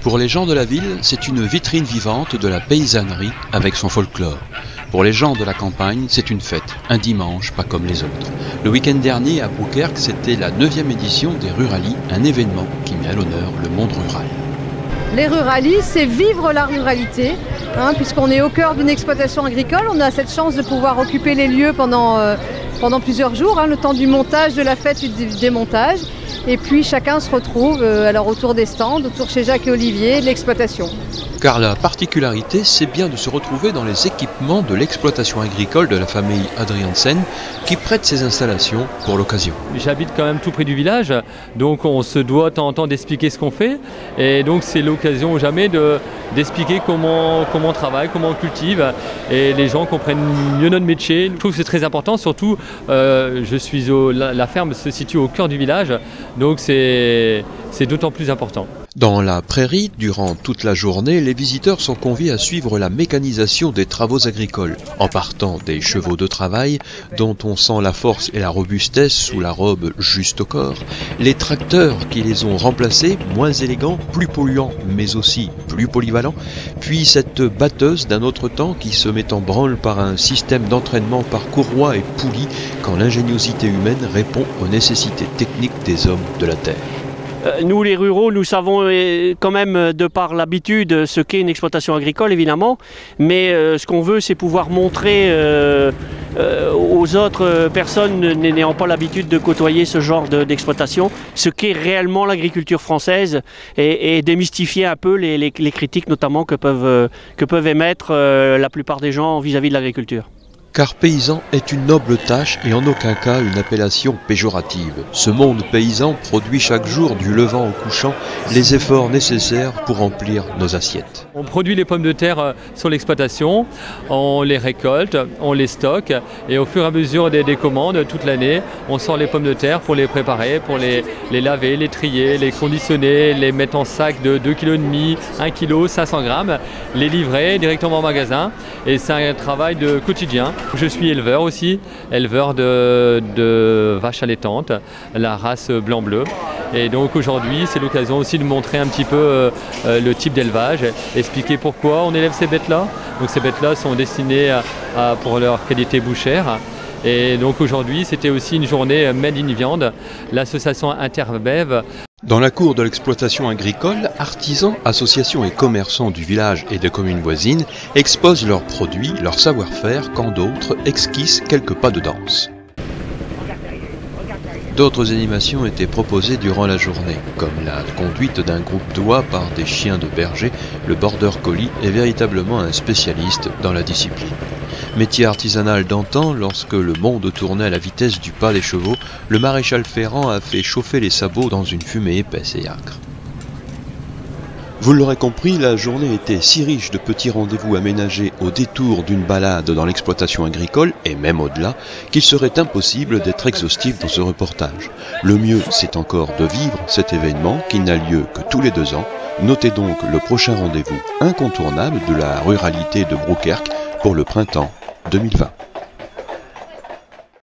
Pour les gens de la ville, c'est une vitrine vivante de la paysannerie avec son folklore. Pour les gens de la campagne, c'est une fête, un dimanche pas comme les autres. Le week-end dernier à Broukerque, c'était la 9e édition des Ruralies, un événement qui met à l'honneur le monde rural. Les Ruralies, c'est vivre la ruralité, puisqu'on est au cœur d'une exploitation agricole. On a cette chance de pouvoir occuper les lieux pendant plusieurs jours, le temps du montage, de la fête et du démontage. Et puis chacun se retrouve alors autour des stands, autour chez Jacques et Olivier, de l'exploitation. Car la particularité, c'est bien de se retrouver dans les équipements de l'exploitation agricole de la famille Adriansen qui prête ses installations pour l'occasion. J'habite quand même tout près du village, donc on se doit de temps en temps d'expliquer ce qu'on fait. Et donc c'est l'occasion ou jamais d'expliquer comment on travaille, comment on cultive. Et les gens comprennent mieux notre métier. Je trouve que c'est très important, surtout la ferme se situe au cœur du village, donc c'est d'autant plus important. Dans la prairie, durant toute la journée, les visiteurs sont conviés à suivre la mécanisation des travaux agricoles, en partant des chevaux de travail, dont on sent la force et la robustesse sous la robe juste au corps, les tracteurs qui les ont remplacés, moins élégants, plus polluants, mais aussi plus polyvalents, puis cette batteuse d'un autre temps qui se met en branle par un système d'entraînement par courroie et poulie quand l'ingéniosité humaine répond aux nécessités techniques des hommes de la terre. Nous les ruraux, nous savons quand même de par l'habitude ce qu'est une exploitation agricole évidemment, mais ce qu'on veut c'est pouvoir montrer aux autres personnes n'ayant pas l'habitude de côtoyer ce genre d'exploitation ce qu'est réellement l'agriculture française et démystifier un peu les critiques notamment que peuvent émettre la plupart des gens vis-à-vis de l'agriculture. Car paysan est une noble tâche et en aucun cas une appellation péjorative. Ce monde paysan produit chaque jour du levant au couchant les efforts nécessaires pour remplir nos assiettes. On produit les pommes de terre sur l'exploitation, on les récolte, on les stocke et au fur et à mesure des commandes toute l'année, on sort les pommes de terre pour les préparer, pour les laver, les trier, les conditionner, les mettre en sac de 2,5 kg, 1 kg, 500 grammes, les livrer directement au magasin et c'est un travail de quotidien. Je suis éleveur aussi, éleveur de vaches allaitantes, la race blanc-bleu. Et donc aujourd'hui, c'est l'occasion aussi de montrer un petit peu le type d'élevage, expliquer pourquoi on élève ces bêtes-là. Donc ces bêtes-là sont destinées pour leur qualité bouchère. Et donc aujourd'hui, c'était aussi une journée Made in Viande, l'association Interbev. Dans la cour de l'exploitation agricole, artisans, associations et commerçants du village et des communes voisines exposent leurs produits, leur savoir-faire, quand d'autres esquissent quelques pas de danse. D'autres animations étaient proposées durant la journée, comme la conduite d'un groupe d'oies par des chiens de berger. Le border collie est véritablement un spécialiste dans la discipline. Métier artisanal d'antan, lorsque le monde tournait à la vitesse du pas des chevaux, le maréchal Ferrand a fait chauffer les sabots dans une fumée épaisse et âcre. Vous l'aurez compris, la journée était si riche de petits rendez-vous aménagés au détour d'une balade dans l'exploitation agricole, et même au-delà, qu'il serait impossible d'être exhaustif dans ce reportage. Le mieux, c'est encore de vivre cet événement qui n'a lieu que tous les 2 ans. Notez donc le prochain rendez-vous incontournable de la ruralité de Broukerque pour le printemps 2020.